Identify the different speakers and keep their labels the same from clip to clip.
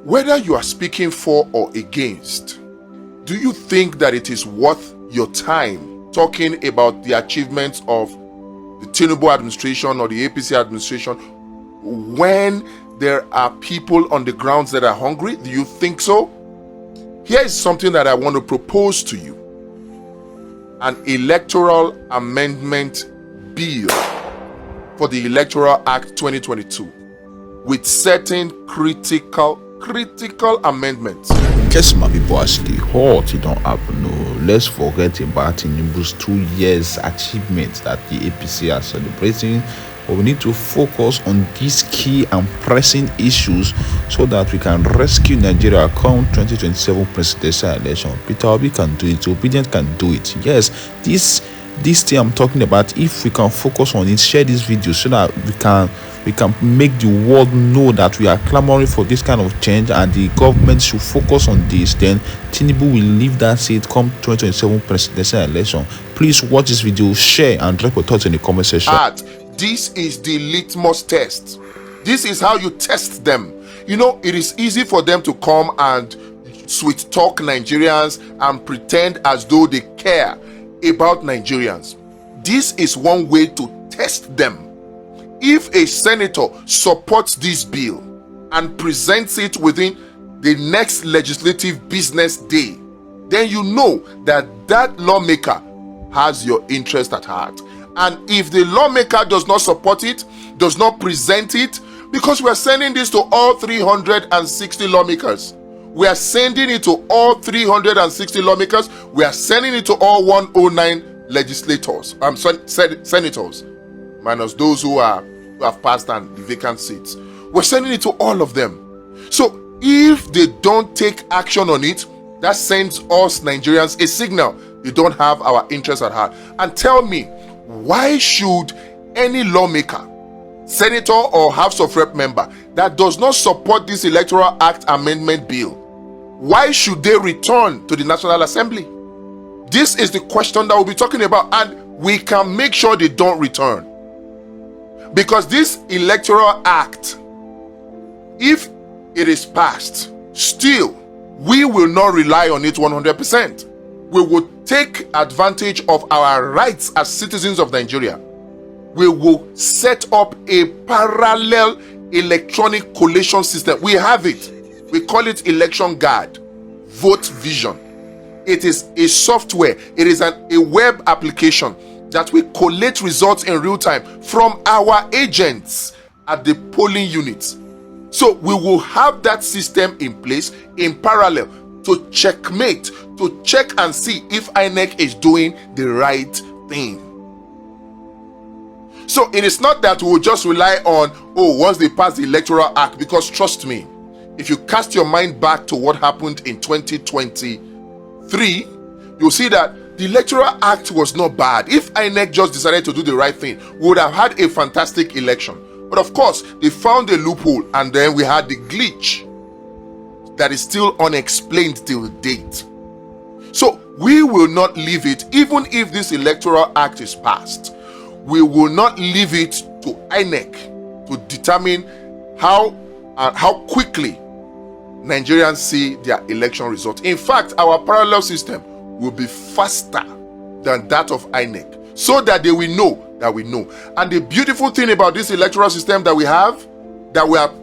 Speaker 1: Whether you are speaking for or against, do you think that it is worth your time talking about the achievements of the Tinubu administration or the APC administration when there are people on the grounds that are hungry? Do you think so? Here is something that I want to propose to you. An electoral amendment bill for the Electoral Act 2022 with certain critical amendments.
Speaker 2: In case my people actually hot, it don't happen. No, let's forget about Tinubu's 2 years achievements that the APC are celebrating. But we need to focus on these key and pressing issues so that we can rescue Nigeria come 2027 presidential election. Peter Obi can do it. Obedient can do it. Yes, this thing I'm talking about, if we can focus on it, share this video so that we can make the world know that we are clamoring for this kind of change and the government should focus on this, then Tinubu will leave that seat come 2027 presidential election. Please watch this video, share and drop your thoughts in the comment section.
Speaker 1: This is the litmus test. This is how you test them. You know, it is easy for them to come and sweet talk Nigerians and pretend as though they care about Nigerians. This is one way to test them. If a senator supports this bill and presents it within the next legislative business day, then you know that that lawmaker has your interest at heart. And if the lawmaker does not support it, does not present it, because we are sending this to all 360 lawmakers. We are sending it to all 360 lawmakers. We are sending it to all 109 legislators, senators, minus those who have passed and the vacant seats. We're sending it to all of them. So if they don't take action on it, that sends us Nigerians a signal they don't have our interests at heart. And tell me, why should any lawmaker, senator or House of Rep member that does not support this Electoral Act amendment bill, why should they return to the National Assembly? This is the question that we'll be talking about, and we can make sure they don't return. Because this Electoral Act, if it is passed, still, we will not rely on it 100%. We will take advantage of our rights as citizens of Nigeria. We will set up a parallel electronic collation system. We have it. We call it Election Guard, Vote Vision. It is a software. It is a web application that will collate results in real time from our agents at the polling units. So we will have that system in place in parallel to checkmate, to check and see if INEC is doing the right thing. So it is not that we will just rely on, once they pass the Electoral Act, because trust me, if you cast your mind back to what happened in 2023, you'll see that the Electoral Act was not bad. If INEC just decided to do the right thing, we would have had a fantastic election. But of course, they found a loophole, and then we had the glitch that is still unexplained till date. So we will not leave it, even if this Electoral Act is passed, we will not leave it to INEC to determine how quickly Nigerians see their election results. In fact, our parallel system will be faster than that of INEC, so that they will know that we know. And the beautiful thing about this electoral system that we have, that we are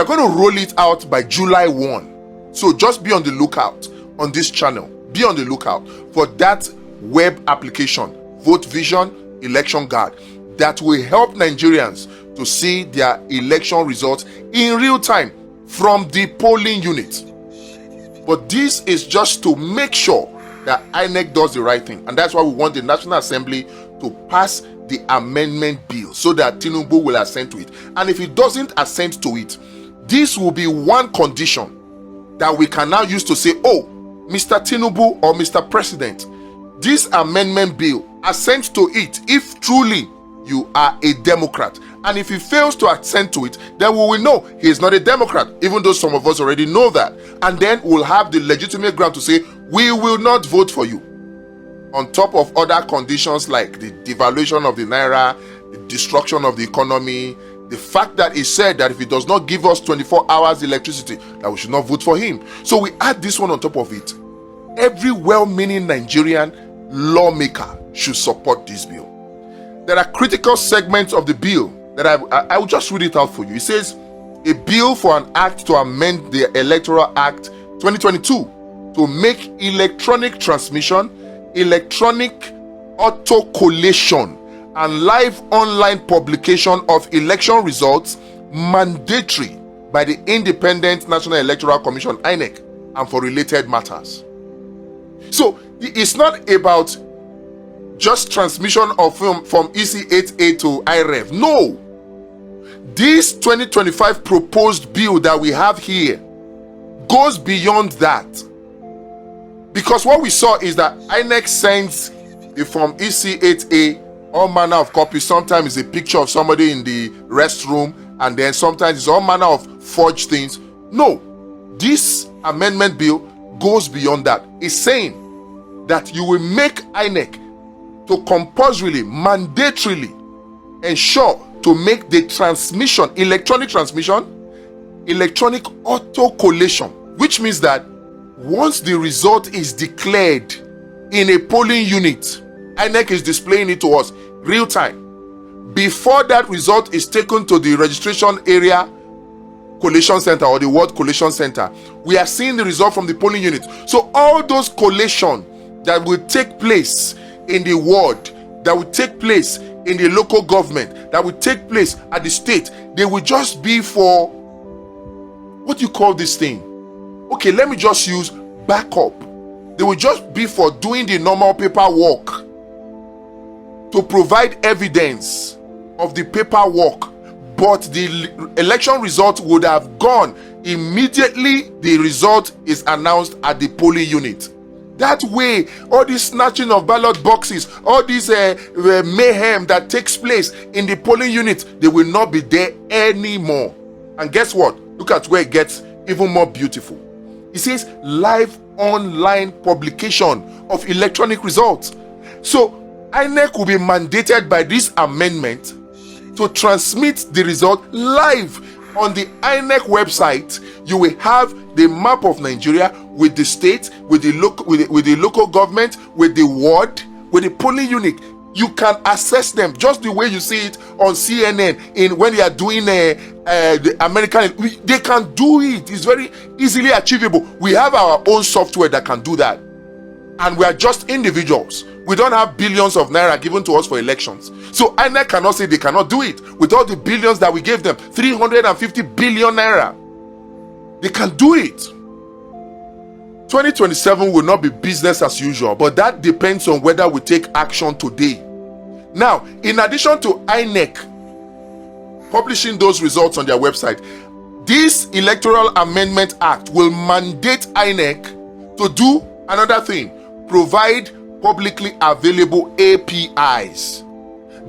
Speaker 1: going to roll it out by July 1. So just be on the lookout on this channel. Be on the lookout for that web application, Vote Vision Election Guard, that will help Nigerians to see their election results in real time from the polling unit. But this is just to make sure that INEC does the right thing. And that's why we want the National Assembly to pass the amendment bill so that Tinubu will assent to it. And if he doesn't assent to it, this will be one condition that we can now use to say, Mr. Tinubu or Mr. President, this amendment bill, assent to it if truly you are a Democrat. And if he fails to assent to it, then we will know he is not a Democrat, even though some of us already know that. And then we'll have the legitimate ground to say, we will not vote for you. On top of other conditions like the devaluation of the Naira, the destruction of the economy, The fact that he said that if he does not give us 24 hours electricity, that we should not vote for him. So we add this one on top of it. Every well-meaning Nigerian lawmaker should support this bill. There are critical segments of the bill that I will just read it out for you. It says, a bill for an act to amend the Electoral Act 2022 to make electronic transmission, electronic auto collation, and live online publication of election results mandatory by the Independent National Electoral Commission, INEC, and for related matters. So it's not about just transmission of film from EC8A to IREV. No. This 2025 proposed bill that we have here goes beyond that. Because what we saw is that INEC sends the form EC8A all manner of copies. Sometimes it's a picture of somebody in the restroom, and then sometimes it's all manner of forged things. No. This amendment bill goes beyond that. It's saying that you will make INEC to compulsorily, mandatorily ensure to make the transmission, electronic auto collation, which means that once the result is declared in a polling unit, INEC is displaying it to us real time. Before that result is taken to the registration area collation center or the ward collation center, we are seeing the result from the polling unit. So all those collation that will take place in the ward, that will take place in the local government, that will take place at the state, they will just be for, what do you call this thing? Okay, let me just use backup. They will just be for doing the normal paperwork, to provide evidence of the paperwork, but the election result would have gone immediately the result is announced at the polling unit. That way, all this snatching of ballot boxes, all this mayhem that takes place in the polling unit, they will not be there anymore. And guess what? Look at where it gets even more beautiful. It says live online publication of electronic results. So INEC will be mandated by this amendment to transmit the result live on the INEC website. You will have the map of Nigeria with the state, with the local government, with the ward, with the polling unit. You can access them just the way you see it on CNN when they are doing the American. They can do it. It's very easily achievable. We have our own software that can do that, and we are just individuals. We don't have billions of naira given to us for elections. So INEC cannot say they cannot do it with all the billions that we gave them, 350 billion naira. They can do it. 2027 will not be business as usual, but that depends on whether we take action today. Now, in addition to INEC publishing those results on their website, this Electoral Amendment Act will mandate INEC to do another thing: provide publicly available APIs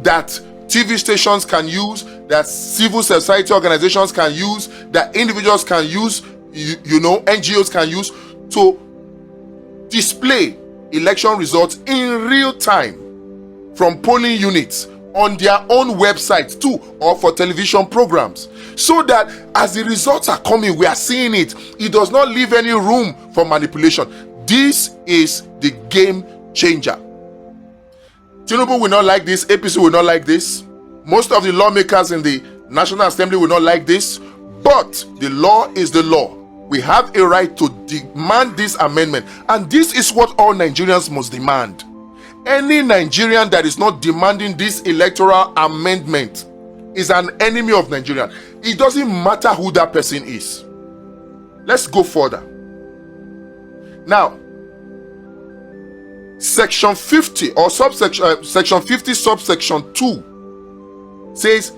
Speaker 1: that TV stations can use, that civil society organizations can use, that individuals can use, NGOs can use, to display election results in real time from polling units on their own websites too, or for television programs, so that as the results are coming, we are seeing it. It does not leave any room for manipulation. This is the game changer. Tinubu will not like this. APC will not like this. Most of the lawmakers in the National Assembly will not like this. But the law is the law. We have a right to demand this amendment. And this is what all Nigerians must demand. Any Nigerian that is not demanding this electoral amendment is an enemy of Nigeria. It doesn't matter who that person is. Let's go further. Now, Section 50 or Section 50 subsection 2 says,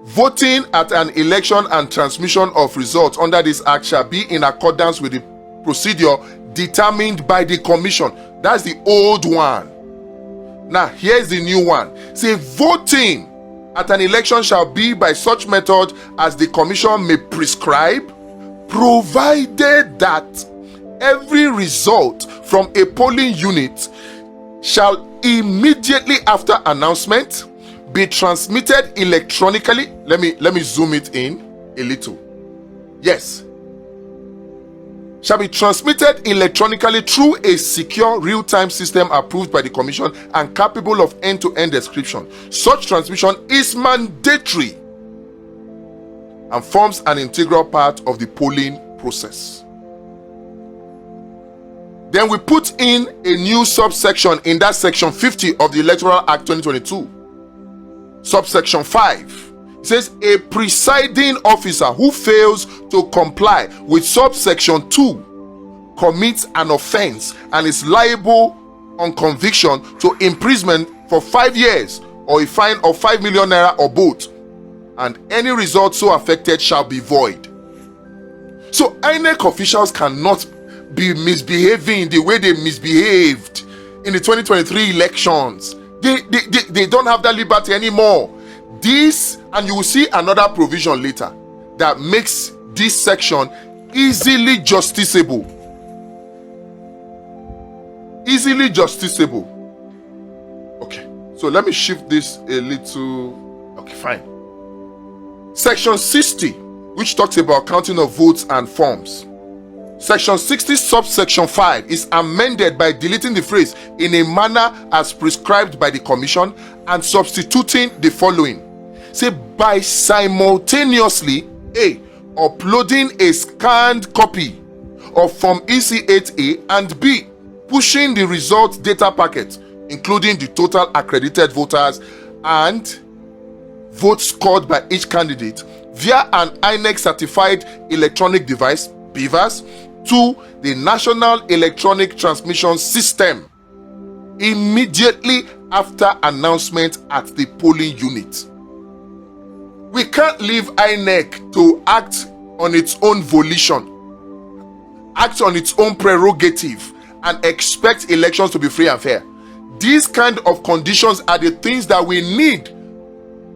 Speaker 1: voting at an election and transmission of results under this act shall be in accordance with the procedure determined by the commission. That's the old one. Now, here's the new one. Say, voting at an election shall be by such method as the commission may prescribe, provided that every result from a polling unit shall immediately after announcement be transmitted electronically. Let me zoom it in a little. Yes. Shall be transmitted electronically through a secure real-time system approved by the Commission and capable of end-to-end description. Such transmission is mandatory and forms an integral part of the polling process. Then we put in a new subsection in that section 50 of the Electoral Act 2022. Subsection 5. It says a presiding officer who fails to comply with subsection 2 commits an offense and is liable on conviction to imprisonment for 5 years or a fine of 5 million naira or both, and any result so affected shall be void. So INEC officials cannot be misbehaving the way they misbehaved in the 2023 elections. They don't have that liberty anymore. This, and you will see another provision later that makes this section easily justiciable. Easily justiciable. Okay, so let me shift this a little. Okay, fine. Section 60, which talks about counting of votes and forms. Section 60 subsection 5 is amended by deleting the phrase in a manner as prescribed by the Commission and substituting the following. Say, by simultaneously A, uploading a scanned copy of Form EC8A, and B, pushing the result data packet, including the total accredited voters and votes scored by each candidate, via an INEC certified electronic device, BVAS, to the National Electronic Transmission System immediately after announcement at the polling unit. We can't leave INEC to act on its own volition, act on its own prerogative, and expect elections to be free and fair. These kind of conditions are the things that we need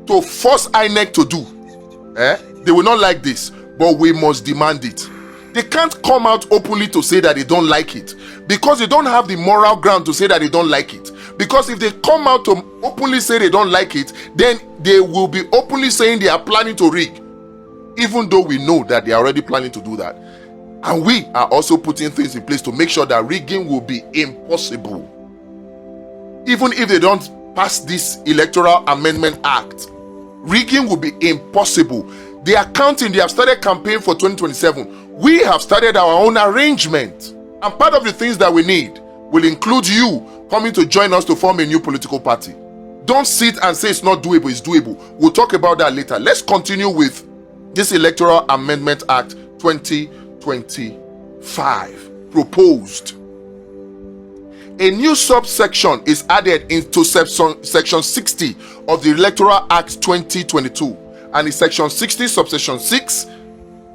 Speaker 1: to force INEC to do. They will not like this, but we must demand it. They can't come out openly to say that they don't like it, because they don't have the moral ground to say that they don't like it. Because if they come out to openly say they don't like it, then they will be openly saying they are planning to rig, even though we know that they are already planning to do that. And we are also putting things in place to make sure that rigging will be impossible. Even if they don't pass this Electoral Amendment Act, rigging will be impossible. They are counting, they have started campaign for 2027. We have started our own arrangement. And part of the things that we need will include you coming to join us to form a new political party. Don't sit and say it's not doable, it's doable. We'll talk about that later. Let's continue with this Electoral Amendment Act 2025 proposed. A new subsection is added into section 60 of the Electoral Act 2022, and in section 60 subsection 6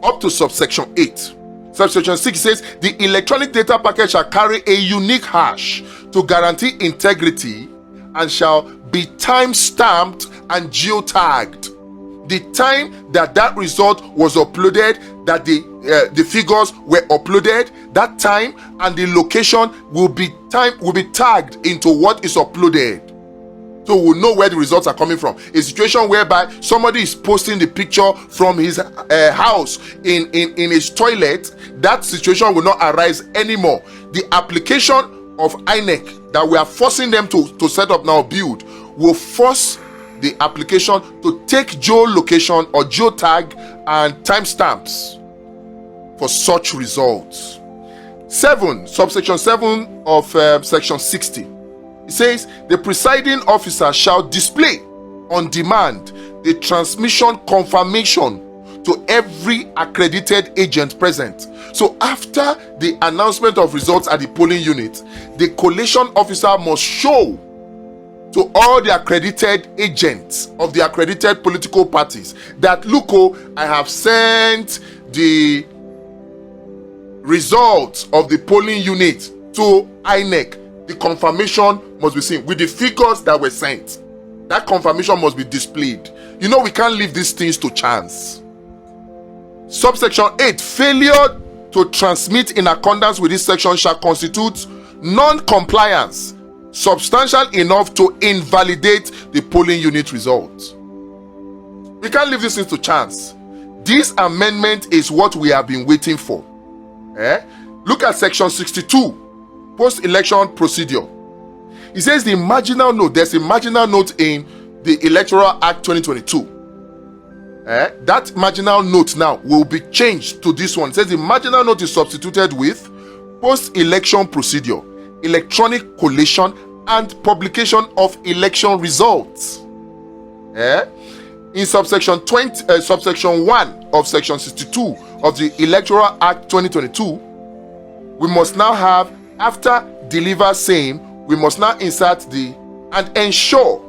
Speaker 1: up to subsection 8. Subsection 6 says the electronic data packet shall carry a unique hash to guarantee integrity and shall be time-stamped and geotagged. The time that result was uploaded, that the figures were uploaded, that time and the location will be tagged into what is uploaded. So we'll know where the results are coming from. A situation whereby somebody is posting the picture from his house in his toilet, that situation will not arise anymore. The application of INEC that we are forcing them to set up now, build, will force the application to take geolocation or geotag and timestamps for such results. 7, subsection 7 of section 60. It says the presiding officer shall display on demand the transmission confirmation to every accredited agent present. So after the announcement of results at the polling unit, the collation officer must show to all the accredited agents of the accredited political parties that, look, I have sent the results of the polling unit to INEC. The confirmation must be seen with the figures that were sent. That confirmation must be displayed. You know, we can't leave these things to chance. Subsection 8, failure to transmit in accordance with this section shall constitute non-compliance substantial enough to invalidate the polling unit results. We can't leave this thing to chance. This amendment is what we have been waiting for. Look at section 62, post-election procedure. It says the marginal note, there's a marginal note in the Electoral Act 2022. That marginal note now will be changed to this one. It says the marginal note is substituted with post-election procedure, electronic collation and publication of election results. In subsection 1 of section 62 of the Electoral Act 2022, we must now have, after deliver same, we must now insert the and ensure